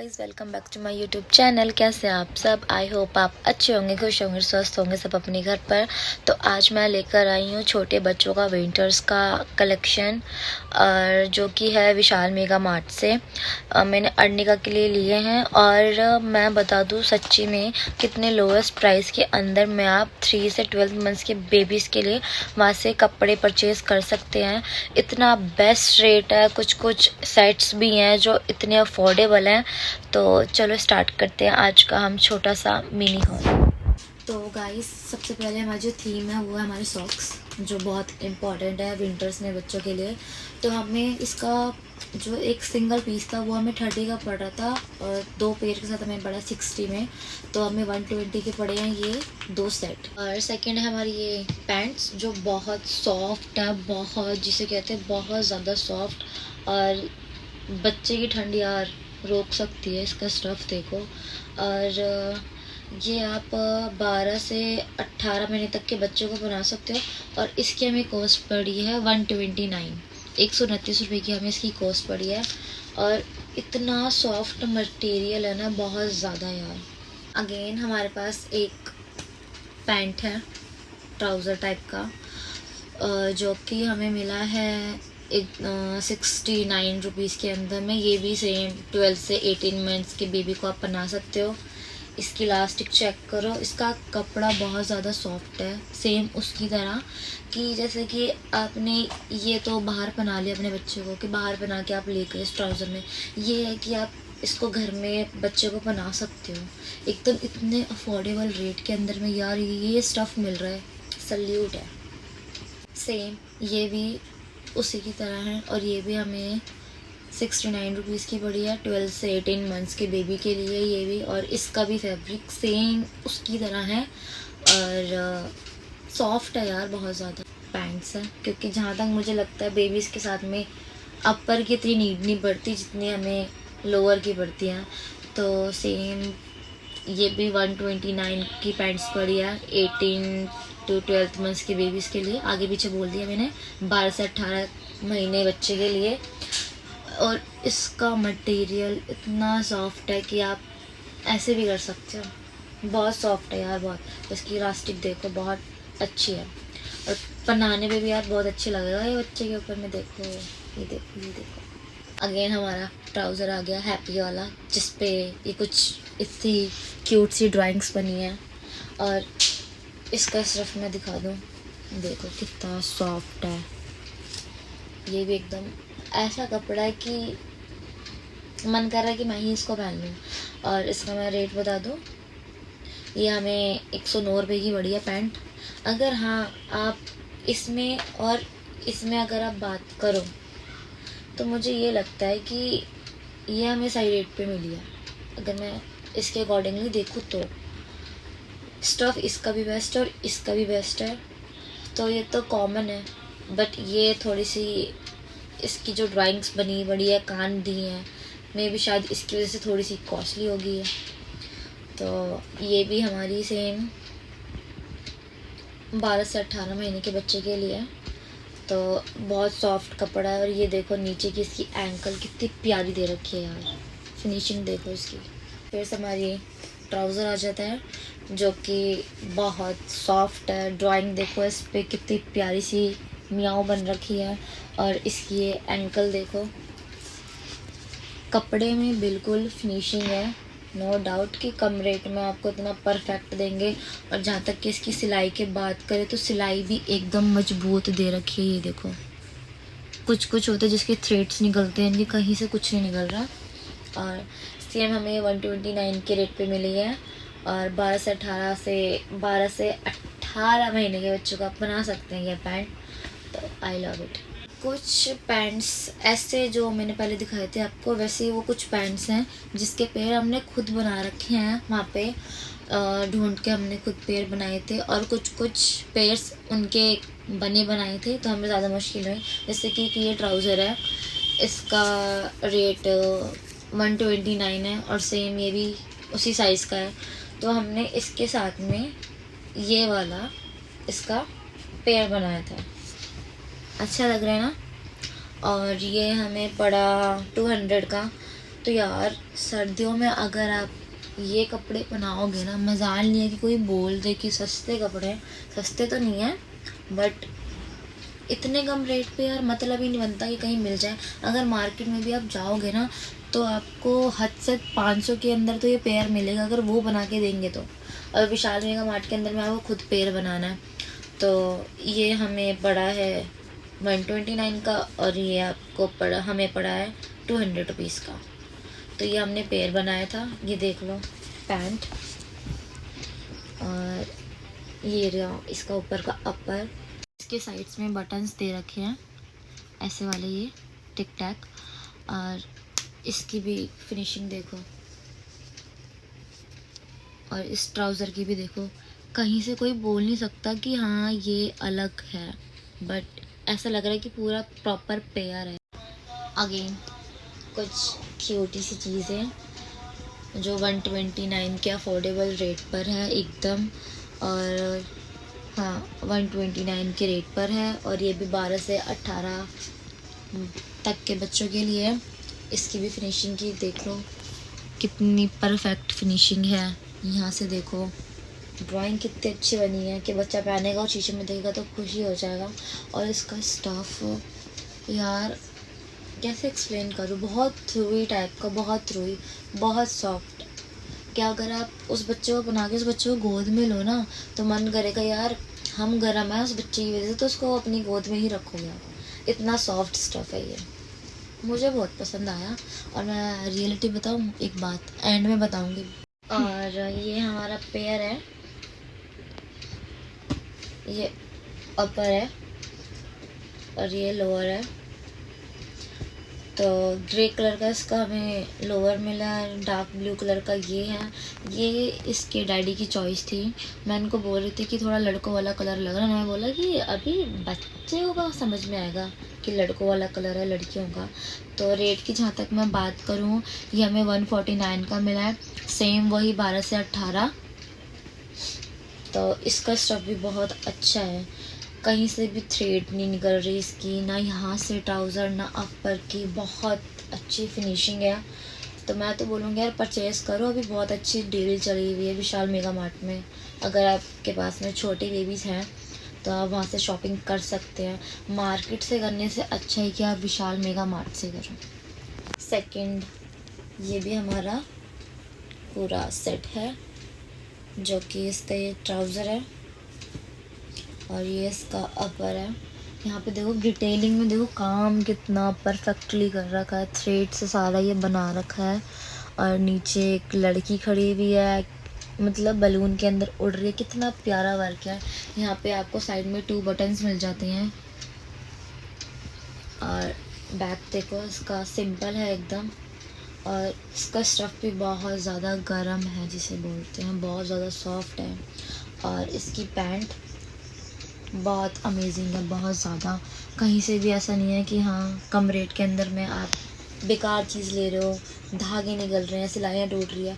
Guys, welcome back to my YouTube channel. कैसे हैं आप सब? आई होप आप अच्छे होंगे, खुश होंगे, स्वस्थ होंगे सब अपने घर पर। तो आज मैं लेकर आई हूँ छोटे बच्चों का विंटर्स का कलेक्शन, और जो कि है विशाल मेगा मार्ट से। मैंने अर्निका के लिए लिए हैं, और मैं बता दूँ सच्ची में कितने लोएस्ट प्राइस के अंदर में आप 3 से 12 मंथ्स के बेबीज़ के लिए वहाँ से कपड़े परचेज़ कर सकते हैं। इतना बेस्ट रेट है, कुछ कुछ सेट्स भी हैं जो इतने अफोर्डेबल हैं। तो चलो स्टार्ट करते हैं आज का हम छोटा सा मिनी हॉल। तो गाइस, सबसे पहले हमारी जो थीम है वो है हमारे सॉक्स, जो बहुत इम्पॉर्टेंट है विंटर्स में बच्चों के लिए। तो हमें इसका जो एक सिंगल पीस था वो हमें 30 का पड़ रहा था, और 2 पेयर के साथ हमें पड़ा 60 में। तो हमें 120 के पड़े हैं ये 2 सेट। और सेकंड है हमारी ये पैंट्स, जो बहुत सॉफ्ट है, बहुत जिसे कहते हैं बहुत ज़्यादा सॉफ्ट, और बच्चे की ठंड यार रोक सकती है। इसका स्टफ़ देखो। और ये आप 12 से 18 महीने तक के बच्चों को बना सकते हो। और इसकी हमें कॉस्ट पड़ी है 129, 129 रुपये की हमें इसकी कॉस्ट पड़ी है। और इतना सॉफ्ट मटेरियल है ना, बहुत ज़्यादा यार। अगेन हमारे पास एक पैंट है ट्राउज़र टाइप का, जो कि हमें मिला है 69 रुपीज़ के अंदर में। ये भी सेम 12 से 18 मंथ्स के बेबी को आप पहना सकते हो। इसकी इलास्टिक चेक करो, इसका कपड़ा बहुत ज़्यादा सॉफ्ट है, सेम उसकी तरह कि जैसे कि आपने ये तो बाहर पहना लिया अपने बच्चे को, कि बाहर पहना के आप ले गए इस ट्राउज़र में। ये है कि आप इसको घर में बच्चे को पहना सकते हो एकदम इतने अफोर्डेबल रेट के अंदर में। यार ये स्टफ़ मिल रहा है, सल्यूट है। सेम ये भी उसी की तरह है, और ये भी हमें 69 रुपीज़ की पड़ी है 12 से 18 मंथ्स के बेबी के लिए ये भी। और इसका भी फैब्रिक सेम उसकी तरह है, और सॉफ्ट है यार बहुत ज़्यादा। पैंट्स है, क्योंकि जहाँ तक मुझे लगता है बेबीज़ के साथ में अपर की इतनी नीड नहीं पड़ती जितनी हमें लोअर की पड़ती हैं। तो सेम ये भी 129 की पैंट्स पड़ी है 18 टू 12 मंथ्स के बेबीज़ के लिए। आगे पीछे बोल दिया मैंने, 12 से 18 महीने बच्चे के लिए। और इसका मटेरियल इतना सॉफ्ट है कि आप ऐसे भी कर सकते हो, बहुत सॉफ्ट है यार बहुत। इसकी इलास्टिक देखो बहुत अच्छी है, और पहनाने पे भी यार बहुत अच्छी लगेगा ये बच्चे के ऊपर में। देखो ये देखो ये देखो। अगेन हमारा ट्राउज़र आ गया हैप्पी वाला, जिस पे ये कुछ इतनी क्यूट सी ड्राइंग्स बनी है। और इसका सिर्फ मैं दिखा दूँ, देखो कितना सॉफ्ट है। ये भी एकदम ऐसा कपड़ा है कि मन कर रहा है कि मैं ही इसको पहन लूँ। और इसका मैं रेट बता दूँ, ये हमें 109 रुपये की पड़ी है पैंट। अगर हाँ आप इसमें और इसमें अगर आप बात करो तो मुझे ये लगता है कि ये हमें सही रेट पे मिली है। अगर मैं इसके अकॉर्डिंगली देखूँ तो स्टफ़ इसका भी बेस्ट है और इसका भी बेस्ट है। तो ये तो कॉमन है, बट ये थोड़ी सी इसकी जो ड्राइंग्स बनी बड़ी है, कान दी हैं, मे भी शायद इसकी वजह से थोड़ी सी कॉस्टली हो गई है। तो ये भी हमारी सेम 12 से 18 महीने के बच्चे के लिए है। तो बहुत सॉफ्ट कपड़ा है। और ये देखो नीचे की इसकी एंकल कितनी प्यारी दे रखी है यार, फिनिशिंग देखो इसकी। फिर से हमारी ट्राउज़र आ जाता है, जो कि बहुत सॉफ्ट है। ड्राइंग देखो इस पर कितनी प्यारी सी मियाओ बन रखी है। और इसकी ये एंकल देखो, कपड़े में बिल्कुल फिनिशिंग है, नो डाउट कि कम रेट में आपको इतना परफेक्ट देंगे। और जहाँ तक कि इसकी सिलाई की बात करें तो सिलाई भी एकदम मजबूत दे रखी है। ये देखो, कुछ कुछ होते हैं जिसके थ्रेड्स निकलते हैं, इनके कहीं से कुछ नहीं निकल रहा। और सेम हमें 129 के रेट पे मिली है। और 12 से 18 महीने के बच्चों को आप बना सकते हैं ये पैंट। तो आई लव इट। कुछ पैंट्स ऐसे जो मैंने पहले दिखाए थे आपको, वैसे ही वो कुछ पैंट्स हैं जिसके पैर हमने खुद बना रखे हैं वहाँ पे, ढूंढ के हमने खुद पैर बनाए थे। और कुछ कुछ पैर्स उनके बने बनाए थे, तो हमें ज़्यादा मुश्किल हुई। जैसे कि ये ट्राउज़र है, इसका रेट 129 है, और सेम ये भी उसी साइज़ का है। तो हमने इसके साथ में ये वाला इसका पैर बनाया था, अच्छा लग रहा है ना। और ये हमें पड़ा 200 का, तो यार सर्दियों में अगर आप ये कपड़े पहनाओगे ना, मजाल नहीं है कि कोई बोल दे कि सस्ते कपड़े हैं। सस्ते तो नहीं है, बट इतने कम रेट पे यार मतलब ही नहीं बनता कि कहीं मिल जाए। अगर मार्केट में भी आप जाओगे ना, तो आपको हद से 500 के अंदर तो ये पेयर मिलेगा, अगर वो बना के देंगे तो। और विशाल मेगा मार्ट के अंदर में आपको खुद पेयर बनाना है, तो ये हमें पड़ा है 129 का, और ये आपको हमें पड़ा है 200 रुपीज़ का। तो ये हमने पेयर बनाया था। ये देख लो पैंट, और ये रहा इसका ऊपर का अपर। इसके साइड्स में बटन्स दे रखे हैं ऐसे वाले, ये टिक टैक। और इसकी भी फिनिशिंग देखो, और इस ट्राउज़र की भी देखो। कहीं से कोई बोल नहीं सकता कि हाँ ये अलग है, बट ऐसा लग रहा है कि पूरा प्रॉपर पेयर है। अगेन कुछ क्यूटी सी चीज़ें जो 129 के अफोर्डेबल रेट पर है एकदम। और हाँ 129 के रेट पर है, और ये भी 12 से 18 तक के बच्चों के लिए है। इसकी भी फिनिशिंग की देख लो कितनी परफेक्ट फिनिशिंग है। यहाँ से देखो ड्राइंग कितनी अच्छी बनी है कि बच्चा पहनेगा और शीशे में देखेगा तो खुशी हो जाएगा। और इसका स्टफ़ यार कैसे एक्सप्लेन करूँ, बहुत रुई टाइप का, बहुत रुई, बहुत सॉफ्ट। क्या अगर आप उस बच्चे को बना के उस बच्चे को गोद में लो ना, तो मन करेगा यार हम गर्म है उस बच्चे की वजह से, तो उसको अपनी गोद में ही रखोगे आप। इतना सॉफ्ट स्टफ़ है ये, मुझे बहुत पसंद आया। और मैं रियलिटी बताऊँ, एक बात एंड में बताऊँगी। और ये हमारा पेयर है, ये अपर है और ये लोअर है। तो ग्रे कलर का इसका हमें लोअर मिला है, डार्क ब्लू कलर का ये है। ये इसके डैडी की चॉइस थी। मैं इनको बोल रही थी कि थोड़ा लड़कों वाला कलर लग रहा है, मैं बोला कि अभी बच्चे को समझ में आएगा कि लड़कों वाला कलर है लड़कियों का। तो रेट की जहाँ तक मैं बात करूँ, ये हमें 149 का मिला है, सेम वही 12 से 18। तो इसका स्टफ़ भी बहुत अच्छा है, कहीं से भी थ्रेड नहीं निकल रही इसकी, ना यहाँ से ट्राउज़र ना अपर की, बहुत अच्छी फिनिशिंग है। तो मैं तो बोलूँगी यार परचेज़ करो, अभी बहुत अच्छी डील चली हुई है विशाल मेगा मार्ट में। अगर आपके पास में छोटी बेबीज़ हैं तो आप वहाँ से शॉपिंग कर सकते हैं। मार्केट से करने से अच्छा है कि आप विशाल मेगा मार्ट से करो। सेकंड, ये भी हमारा पूरा सेट है, जो कि इसका ये ट्राउज़र है और ये इसका अपर है। यहाँ पे देखो डिटेलिंग में देखो काम कितना परफेक्टली कर रखा है, थ्रेड से सारा ये बना रखा है। और नीचे एक लड़की खड़ी हुई है, मतलब बलून के अंदर उड़ रही है, कितना प्यारा वर्क है। यहाँ पे आपको साइड में 2 बटन्स मिल जाते हैं। और बैक देखो इसका सिंपल है एकदम, और इसका स्टफ़ भी बहुत ज़्यादा गर्म है, जिसे बोलते हैं बहुत ज़्यादा सॉफ्ट है। और इसकी पैंट बहुत अमेजिंग है, बहुत ज़्यादा। कहीं से भी ऐसा नहीं है कि हाँ कम रेट के अंदर में आप बेकार चीज़ ले रहे हो, धागे निकल रहे हैं, सिलाइयाँ टूट रही है।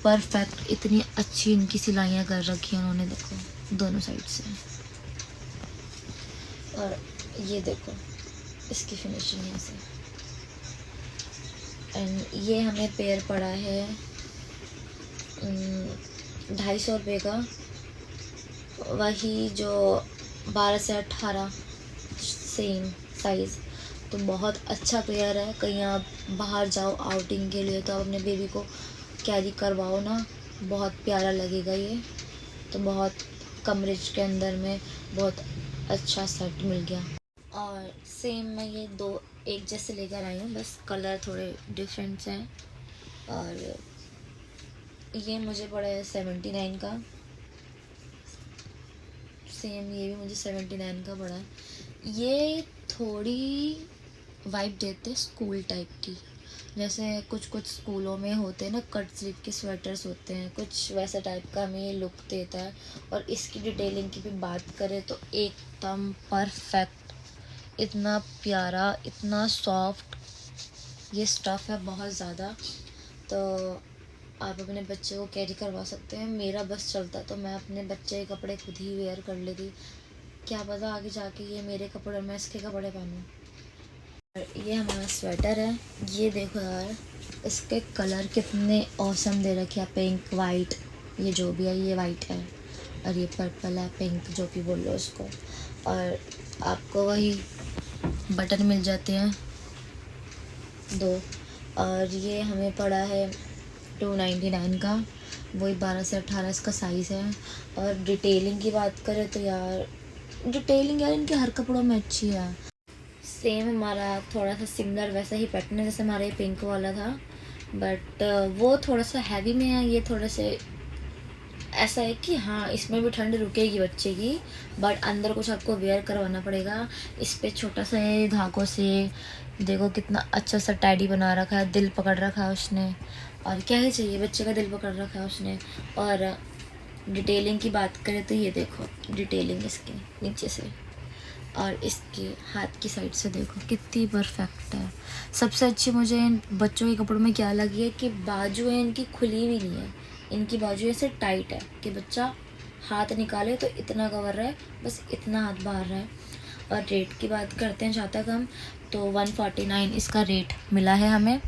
परफेक्ट इतनी अच्छी इनकी सिलाइयाँ कर रखी हैं उन्होंने, देखो दोनों साइड से। और ये देखो इसकी फिनिशिंग यहाँ से। एंड ये हमें पेयर पड़ा है 250 रुपये का, वही जो 12 से 18 सेम साइज़। तो बहुत अच्छा पेयर है, कहीं आप बाहर जाओ आउटिंग के लिए तो आप अपने बेबी को कैरी करवाओ ना, बहुत प्यारा लगेगा ये। तो बहुत कम रेंज के अंदर में बहुत अच्छा सेट मिल गया। और सेम मैं ये 2 एक जैसे लेकर आई हूँ, बस कलर थोड़े डिफरेंट्स हैं। और ये मुझे पड़ा है 79 का, सेम ये भी मुझे 79 का पड़ा है। ये थोड़ी वाइब देते स्कूल टाइप की, जैसे कुछ कुछ स्कूलों में होते हैं ना कट स्लीव के स्वेटर्स होते हैं, कुछ वैसा टाइप का हमें ये लुक देता है। और इसकी डिटेलिंग की भी बात करें तो एकदम परफेक्ट, इतना प्यारा, इतना सॉफ्ट ये स्टफ़ है बहुत ज़्यादा। तो आप अपने बच्चे को कैरी करवा सकते हैं। मेरा बस चलता तो मैं अपने बच्चे के कपड़े खुद ही वेयर कर लेती, क्या पता आगे जाके ये मेरे कपड़े मैं इसके कपड़े पहनूं। ये हमारा स्वेटर है, ये देखो यार इसके कलर कितने औसम दे रखे हैं, पिंक वाइट, ये जो भी है ये वाइट है और ये पर्पल है, पिंक जो भी बोल लो उसको। और आपको वही बटन मिल जाते हैं 2। और ये हमें पड़ा है 299 का, वही 12 से 18 इसका साइज़ है। और डिटेलिंग की बात करें तो यार डिटेलिंग यार इनके हर कपड़ों में अच्छी है। सेम हमारा थोड़ा सा सिमिलर वैसा ही पैटर्न है जैसे हमारा ये पिंक वाला था, बट वो थोड़ा सा हैवी में है, ये थोड़े से ऐसा है कि हाँ इसमें भी ठंड रुकेगी बच्चे की, बट अंदर कुछ आपको वेयर करवाना पड़ेगा। इस पर छोटा सा ये धागों से देखो कितना अच्छा सा टैडी बना रखा है, दिल पकड़ रखा है उसने, और क्या ही चाहिए, बच्चे का दिल पकड़ रखा है उसने। और डिटेलिंग की बात करें तो ये देखो डिटेलिंग इसके नीचे से और इसके हाथ की साइड से देखो कितनी परफेक्ट है। सबसे अच्छी मुझे इन बच्चों के कपड़ों में क्या लगी है कि बाजू है इनकी खुली हुई नहीं है, इनकी बाजू ऐसे टाइट है कि बच्चा हाथ निकाले तो इतना कवर रहे, बस इतना हाथ बाहर रहे। और रेट की बात करते हैं जहाँ तक हम, तो 149 इसका रेट मिला है हमें।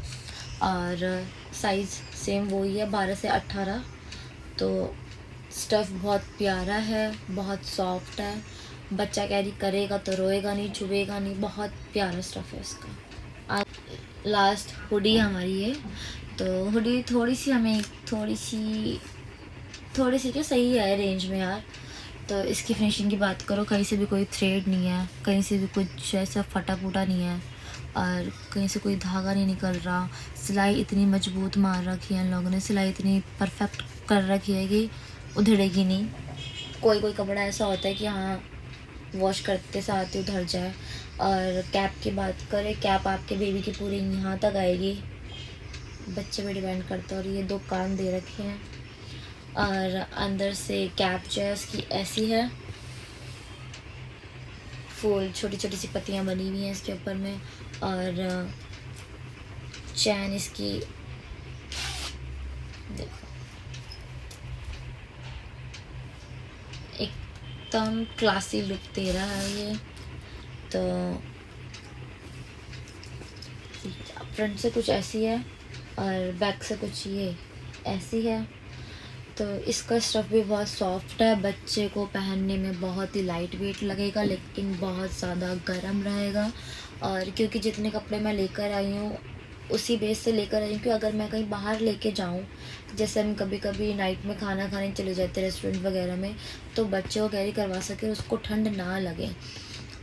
और साइज़ सेम वही है 12 से 18। तो स्टफ़ बहुत प्यारा है, बहुत सॉफ्ट है, बच्चा कैरी करेगा तो रोएगा नहीं, चुभेगा नहीं, बहुत प्यारा स्टफ़ है इसका। आज लास्ट हुडी हमारी है, तो हुडी थोड़ी सी हमें थोड़ी सी क्या सही है रेंज में यार। तो इसकी फिनिशिंग की बात करो, कहीं से भी कोई थ्रेड नहीं है, कहीं से भी कुछ ऐसा फटा फूटा नहीं है, और कहीं से कोई धागा नहीं निकल रहा। सिलाई इतनी मजबूत मार रखी है इन लोगों ने, सिलाई इतनी परफेक्ट कर रखी है कि उधड़ेगी नहीं। कोई कपड़ा ऐसा होता है कि हाँ वॉश करते साथ ही उधड़ जाए। और कैप की बात करें, कैप आपके बेबी की पूरी यहाँ तक आएगी, बच्चे पे डिपेंड करता है। और ये 2 कान दे रखे हैं, और अंदर से कैप जो है उसकी ऐसी है, फूल छोटी छोटी सी पत्तियाँ बनी हुई हैं इसके ऊपर में। और चैन इसकी देखो एकदम क्लासी लुक दे रहा है ये। तो फ्रंट से कुछ ऐसी है और बैक से कुछ ये ऐसी है। तो इसका स्टफ़ भी बहुत सॉफ्ट है, बच्चे को पहनने में बहुत ही लाइट वेट लगेगा, लेकिन बहुत ज़्यादा गर्म रहेगा। और क्योंकि जितने कपड़े मैं लेकर आई हूँ उसी बेस से लेकर आई हूँ कि अगर मैं कहीं बाहर लेके जाऊँ, जैसे हम कभी कभी नाइट में खाना खाने चले जाते हैं रेस्टोरेंट वगैरह में, तो बच्चे को कैरी करवा सके, उसको ठंड ना लगे।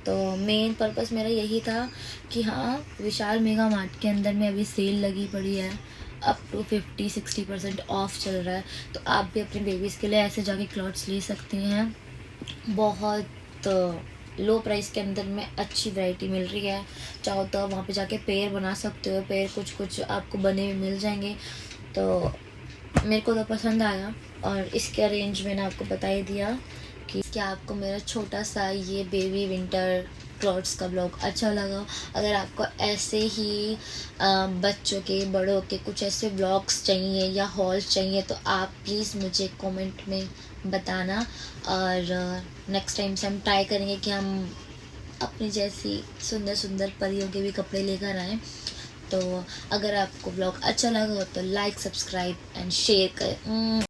तो मेन पर्पस मेरा यही था कि हाँ विशाल मेगा मार्ट के अंदर में अभी सेल लगी पड़ी है, अप टू 50-60% ऑफ चल रहा है। तो आप भी अपने बेबीज़ के लिए ऐसे जाके क्लॉथ्स ले सकती हैं, बहुत लो प्राइस के अंदर में अच्छी वैरायटी मिल रही है। चाहो तो वहाँ पे जाके पेयर बना सकते हो, पेयर कुछ आपको बने हुए मिल जाएंगे। तो मेरे को तो पसंद आया, और इसका रेंज मैंने आपको बता ही दिया कि क्या आपको मेरा छोटा सा ये बेबी विंटर क्लॉथ्स का ब्लॉग अच्छा लगा। अगर आपको ऐसे ही बच्चों के बड़ों के कुछ ऐसे ब्लॉग्स चाहिए या हॉल्स चाहिए तो आप प्लीज़ मुझे कमेंट में बताना। और नेक्स्ट टाइम से हम ट्राई करेंगे कि हम अपनी जैसी सुंदर सुंदर परियों के भी कपड़े लेकर आएँ। तो अगर आपको ब्लॉग अच्छा लगा हो तो लाइक, सब्सक्राइब एंड शेयर करें।